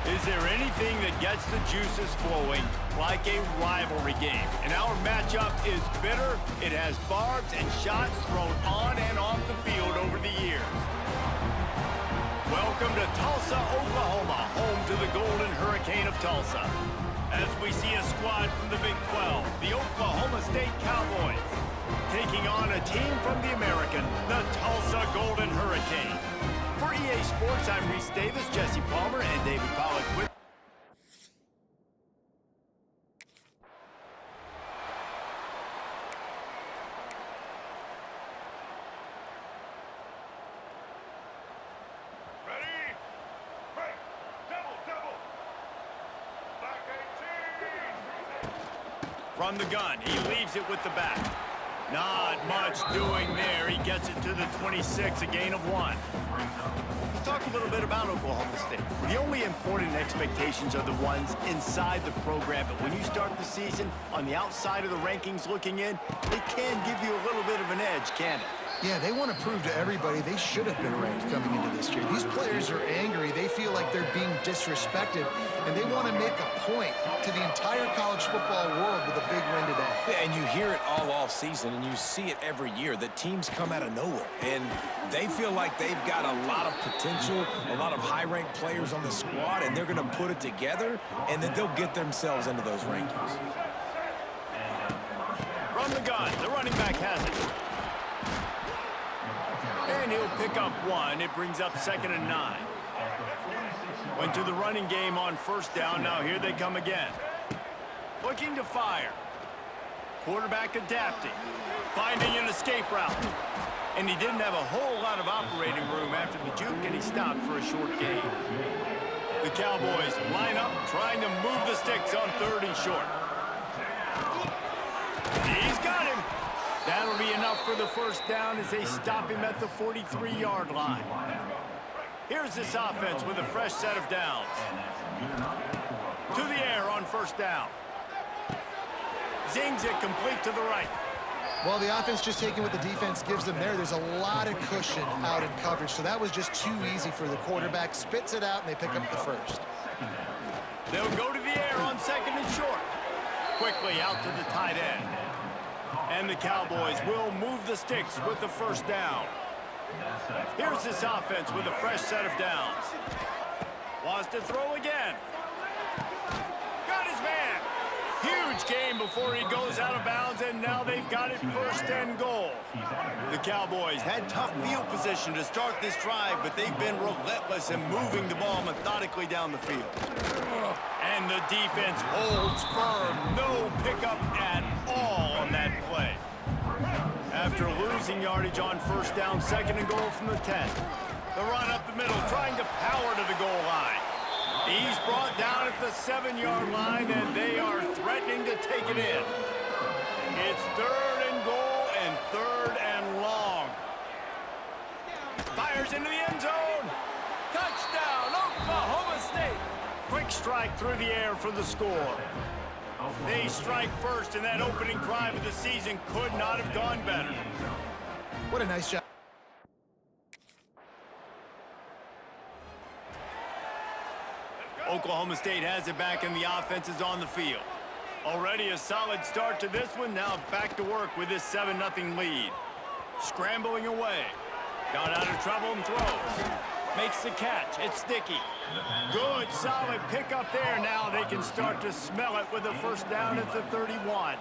Is there anything that gets the juices flowing like a rivalry game? And our matchup is bitter. It has barbs and shots thrown on and off the field over the years. Welcome to Tulsa, Oklahoma, home to the Golden Hurricane of Tulsa. As we see a squad from the Big 12, the Oklahoma State Cowboys, taking on a team from the American, the Tulsa Golden Hurricane. For EA Sports, I'm Reese Davis, Jesse Palmer, and David Pollack with from the gun. He leaves it with the back. Not much doing there. He gets it to the 26, a gain of 1. Let's talk a little bit about Oklahoma State. The only important expectations are the ones inside the program, but when you start the season on the outside of the rankings looking in, it can give you a little bit of an edge, can't it? Yeah, they want to prove to everybody they should have been ranked coming into this year. These players are angry. They feel like they're being disrespected, and they want to make a point to the entire college football world with a big win today. Yeah, and you hear it all off season, and you see it every year that teams come out of nowhere, and they feel like they've got a lot of potential, a lot of high-ranked players on the squad, and they're going to put it together, and then they'll get themselves into those rankings. From the gun, the running back has it. And he'll pick up 1. It brings up 2nd and 9. Went to the running game on 1st down. Now here they come again. Looking to fire. Quarterback adapting. Finding an escape route. And he didn't have a whole lot of operating room after the juke, and he stopped for a short gain. The Cowboys line up, trying to move the sticks on 3rd and short. He's got him. That'll be enough for the 1st down as they stop him at the 43-yard line. Here's this offense with a fresh set of downs. To the air on 1st down. Zings it complete to the right. Well, the offense just taking what the defense gives them there. There's a lot of cushion out in coverage, so that was just too easy for the quarterback. Spits it out, and they pick up the 1st. They'll go to the air on 2nd and short. Quickly out to the tight end. And the Cowboys will move the sticks with the 1st down. Here's this offense with a fresh set of downs. Wants to throw again. Got his man. Huge game before he goes out of bounds, and now they've got it 1st and goal. The Cowboys had tough field position to start this drive, but they've been relentless in moving the ball methodically down the field. And the defense holds firm. No pickup at all on that play. After losing yardage on 1st down, 2nd and goal from the 10. The run up the middle, trying to power to the goal line. He's brought down at the 7-yard line, and they are threatening to take it in. It's 3rd and goal and 3rd and long. Fires into the end zone. Touchdown, Oklahoma State. Quick strike through the air for the score. They strike first, and that opening drive of the season could not have gone better. What a nice job. Oklahoma State has it back, and the offense is on the field. Already a solid start to this one. Now back to work with this 7-0 lead. Scrambling away. Got out of trouble and throws. Makes the catch. It's sticky. Good, solid pickup there. Now they can start to smell it with a 1st down at the 31.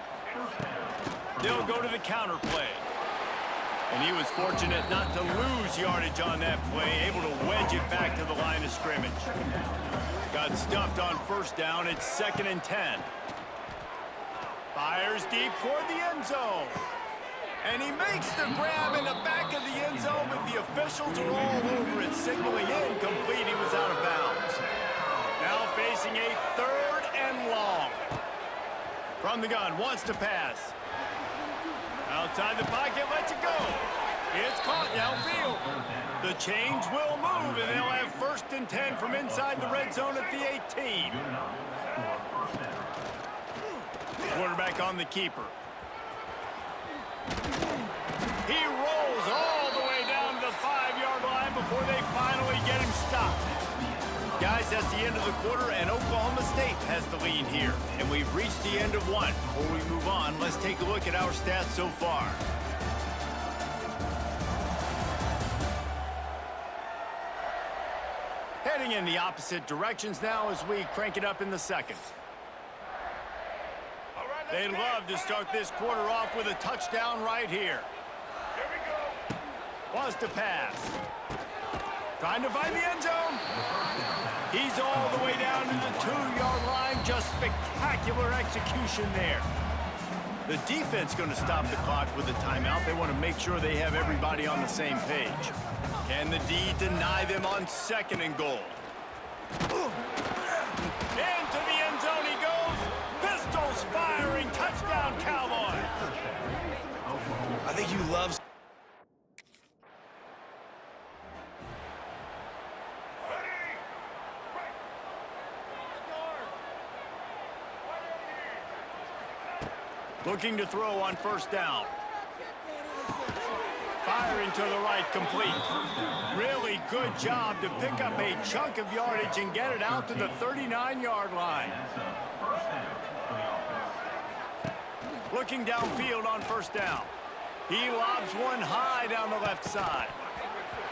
They'll go to the counter play. And he was fortunate not to lose yardage on that play, able to wedge it back to the line of scrimmage. Got stuffed on 1st down. It's 2nd and 10. Fires deep toward the end zone. And he makes the grab in the back of the end zone, but the officials are all over it, signaling incomplete. He was out of bounds. Now facing a 3rd and long. From the gun, wants to pass. Outside the pocket, lets it go. It's caught downfield. The chains will move, and they'll have 1st and 10 from inside the red zone at the 18. Quarterback on the keeper. He rolls all the way down to the 5-yard line before they finally get him stopped. Guys, that's the end of the quarter, and Oklahoma State has the lead here. And we've reached the end of one. Before we move on, let's take a look at our stats so far. Heading in the opposite directions now as we crank it up in the second. They'd love to start this quarter off with a touchdown right here. Here we go. Wants to pass. Trying to find the end zone. He's all the way down to the 2-yard line. Just spectacular execution there. The defense going to stop the clock with a timeout. They want to make sure they have everybody on the same page. Can the D deny them on 2nd and goal? Into the end zone he goes. Pistols firing. Touchdown, Cowboys. I think you love... Looking to throw on 1st down. Firing to the right, complete. Really good job to pick up a chunk of yardage and get it out to the 39-yard line. Looking downfield on 1st down. He lobs one high down the left side.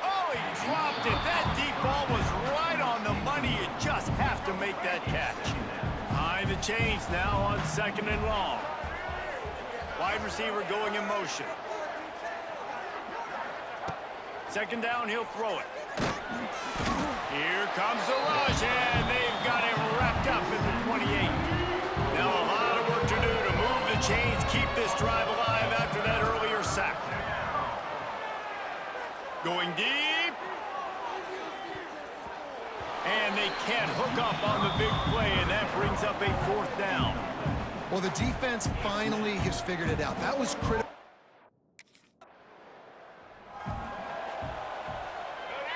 Oh, he dropped it. That deep ball was right on the money. You just have to make that catch. Behind the chains now on 2nd and long. Wide receiver going in motion. 2nd down, he'll throw it. Here comes the rush, and they've got him wrapped up in the 28. Now a lot of work to do to move the chains, keep this drive alive after that earlier sack. Going deep. And they can't hook up on the big play, and that brings up a 4th down. Well, the defense finally has figured it out. That was critical.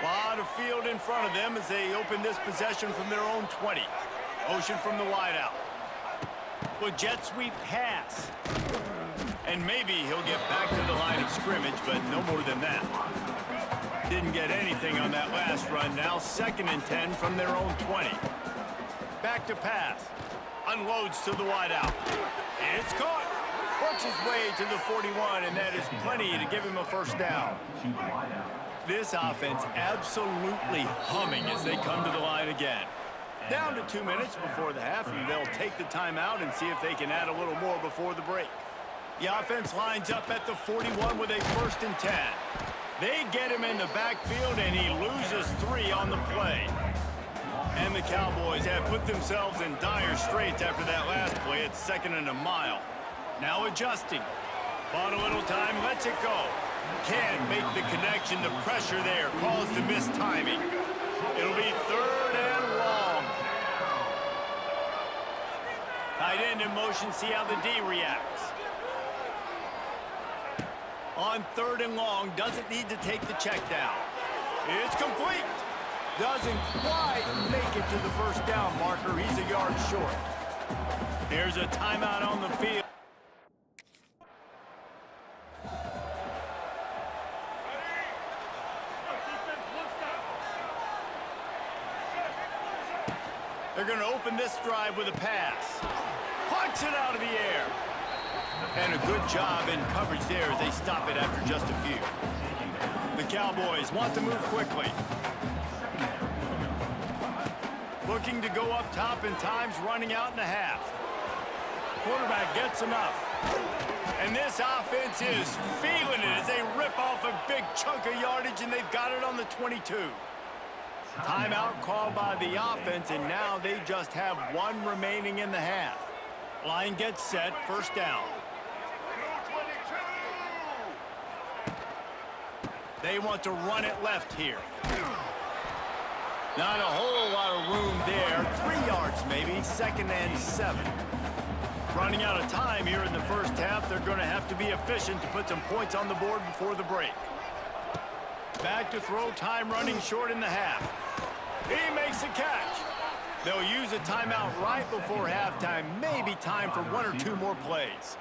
Lot of field in front of them as they open this possession from their own 20. Motion from the wideout. Well, jet sweep pass. And maybe he'll get back to the line of scrimmage, but no more than that. Didn't get anything on that last run. Now 2nd and 10 from their own 20. Back to pass. Unloads to the wideout. It's caught. Works his way to the 41, and that is plenty to give him a 1st down. This offense absolutely humming as they come to the line again. Down to 2 minutes before the half, and they'll take the timeout and see if they can add a little more before the break. The offense lines up at the 41 with a 1st and 10. They get him in the backfield, and he loses 3 on the play. And the Cowboys have put themselves in dire straits after that last play. It's 2nd and a mile. Now adjusting. Bought a little time, lets it go. Can't make the connection. The pressure there caused the missed timing. It'll be 3rd and long. Tight end in motion, see how the D reacts. On 3rd and long, doesn't need to take the check down. It's complete. Doesn't quite make it to the 1st down marker. He's a yard short. There's a timeout on the field. They're going to open this drive with a pass. Punts it out of the air. And a good job in coverage there as they stop it after just a few. The Cowboys want to move quickly. Looking to go up top, and time's running out in the half. Quarterback gets enough. And this offense is feeling it as they rip off a big chunk of yardage, and they've got it on the 22. Timeout called by the offense, and now they just have 1 remaining in the half. Line gets set, 1st down. They want to run it left here. Not a whole lot of room there. 3 yards maybe, 2nd and 7. Running out of time here in the 1st half. They're going to have to be efficient to put some points on the board before the break. Back to throw, time running short in the half. He makes a catch. They'll use a timeout right before halftime. Maybe time for 1 or 2 more plays.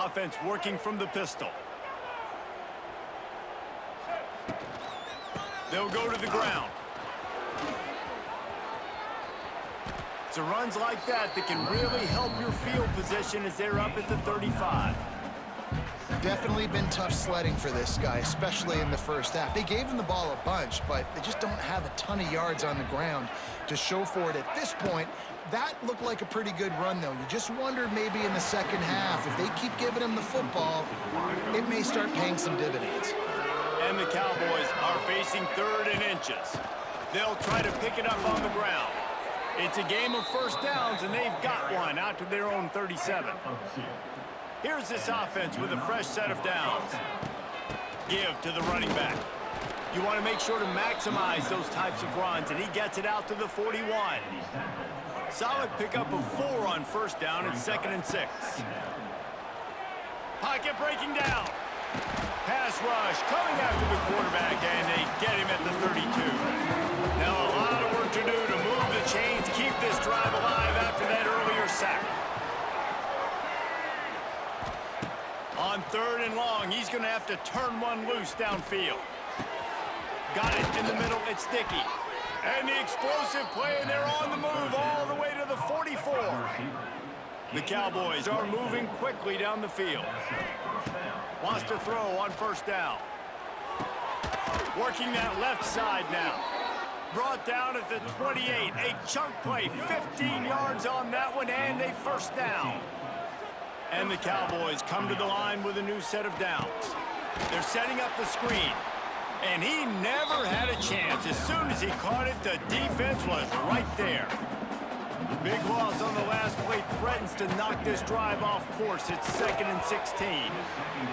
offense working from the pistol. They'll go to the ground. It's runs like that that can really help your field position as they're up at the 35. Definitely been tough sledding for this guy, especially in the first half. They gave him the ball a bunch, but they just don't have a ton of yards on the ground to show for it at this point. That looked like a pretty good run, though. You just wonder maybe in the second half, if they keep giving him the football, it may start paying some dividends. And the Cowboys are facing 3rd and inches. They'll try to pick it up on the ground. It's a game of first downs, and they've got one out to their own 37. Here's this offense with a fresh set of downs. Give to the running back. You want to make sure to maximize those types of runs, and he gets it out to the 41. Solid pickup of 4 on first down and 2nd and 6. Pocket breaking down. Pass rush coming after the quarterback, and they get him at the 32. Now a lot of work to do to move the chains, keep this drive alive after that earlier sack. On 3rd and long, he's going to have to turn one loose downfield. Got it in the middle, it's Dickey. And the explosive play, and they're on the move all the way to the 44. The Cowboys are moving quickly down the field. Wants to throw on first down. Working that left side now. Brought down at the 28. A chunk play, 15 yards on that one, and a first down. And the Cowboys come to the line with a new set of downs. They're setting up the screen. And he never had a chance. As soon as he caught it, the defense was right there. Big loss on the last play threatens to knock this drive off course. It's 2nd and 16.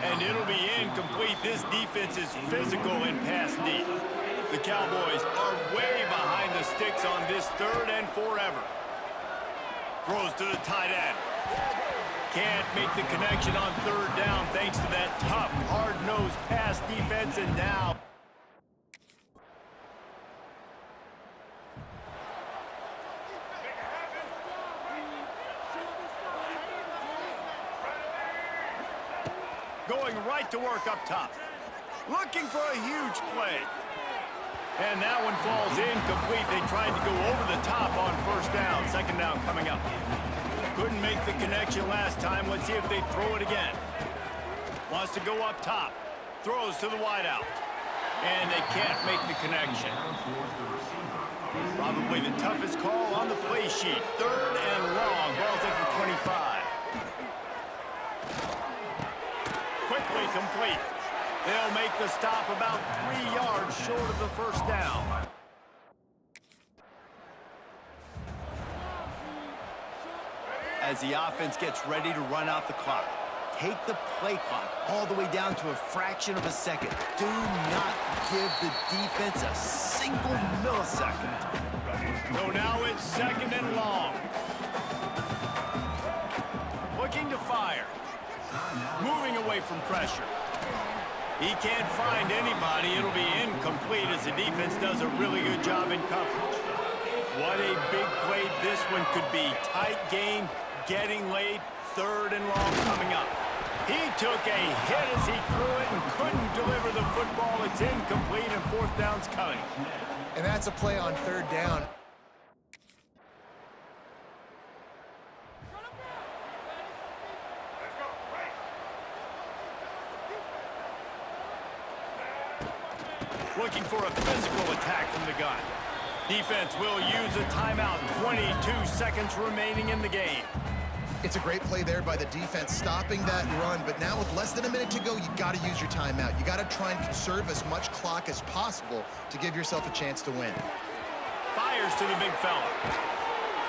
And it'll be incomplete. This defense is physical and pass deep. The Cowboys are way behind the sticks on this 3rd and forever. Throws to the tight end. Can't make the connection on 3rd down thanks to that tough, hard-nosed pass defense, and now going right to work up top. Looking for a huge play. And that one falls incomplete. They tried to go over the top on first down. 2nd down coming up. Couldn't make the connection last time. Let's see if they throw it again. Wants to go up top. Throws to the wideout. And they can't make the connection. Probably the toughest call on the play sheet. 3rd and long. Ball's at the 25. Quickly complete. They'll make the stop about 3 yards short of the first down. As the offense gets ready to run out the clock, take the play clock all the way down to a fraction of a second. Do not give the defense a single millisecond. So now it's 2nd and long. Looking to fire. Moving away from pressure. He can't find anybody. It'll be incomplete as the defense does a really good job in coverage. What a big play this one could be. Tight game, getting late, 3rd and long coming up. He took a hit as he threw it and couldn't deliver the football. It's incomplete and 4th down's coming. And that's a play on 3rd down. Looking for a physical attack from the gun. Defense will use a timeout. 22 seconds remaining in the game. It's a great play there by the defense, stopping that run. But now with less than a minute to go, you got to use your timeout. You got to try and conserve as much clock as possible to give yourself a chance to win. Fires to the big fella.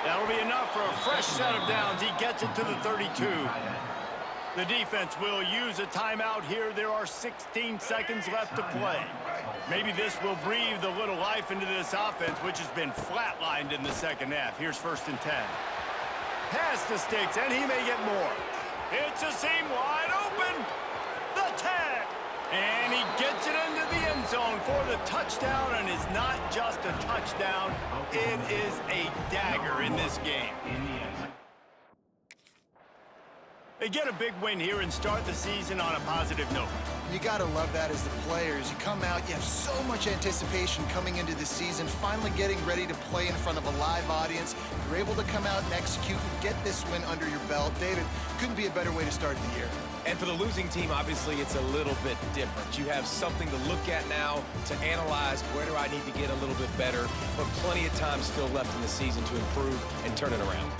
That'll be enough for a fresh set of downs. He gets it to the 32. The defense will use a timeout here. There are 16 seconds left to play. Maybe this will breathe a little life into this offense, which has been flatlined in the second half. Here's 1st and 10. Pass the sticks, and he may get more. It's a seam wide open. The tag. And he gets it into the end zone for the touchdown, and it's not just a touchdown. It is a dagger in this game. They get a big win here and start the season on a positive note. You got to love that as the players. You come out, you have so much anticipation coming into the season, finally getting ready to play in front of a live audience. You're able to come out and execute and get this win under your belt. David, couldn't be a better way to start the year. And for the losing team, obviously, it's a little bit different. You have something to look at now to analyze where do I need to get a little bit better, but plenty of time still left in the season to improve and turn it around.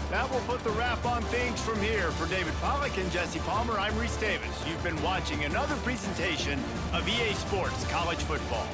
That will put the wrap on things from here. For David Pollack and Jesse Palmer, I'm Reese Davis. You've been watching another presentation of EA Sports College Football.